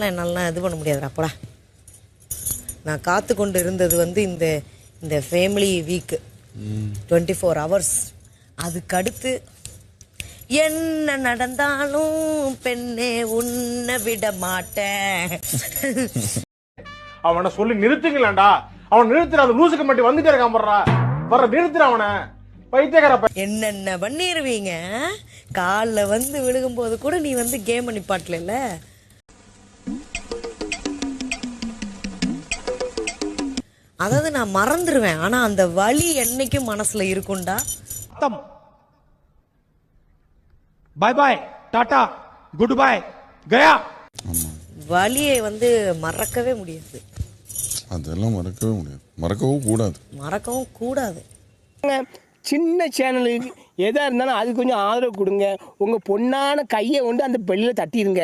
அதெல்லாம் என்னாலலாம் இது பண்ண முடியாதுடா போடா. நான் காத்து கொண்டு இருந்தது வந்து இந்த ஃபேமிலி வீக்கு 24 hours. அதுக்கடுத்து என்ன நடந்தாலும் பெண்ணே உன்னை விட மாட்டேன். அவனை சொல்லி நிறுத்துங்களேன்டா. அவன் நிறுத்துற அந்த லூசுக்கு மட்டும் வந்துட்டே இருக்கான் போடுறா. வர நிறுத்துற அவனை. பைத்தியக்கார என்னென்ன பண்ணிருவீங்க. காலில் வந்து விழுகும்போது கூட நீ வந்து கேம் நிப்பாட்டல. அதாவது நான் மறந்துடுவேன், ஆனா அந்த வலி என்னைக்கும் மனசுல இருக்கும்டா. பாய் பாய் டாடா குட் பாய் கயா. வலியை வந்து மறக்கவே முடியாது. அதெல்லாம் மறக்கவே முடியாது, மறக்கவும் கூடாது. சின்ன சேனலுக்கு எதா இருந்தாலும் அது கொஞ்சம் ஆதரவு கொடுங்க. உங்க பொண்ணான கையை கொண்டு அந்த பெல்லில் தட்டிடுங்க.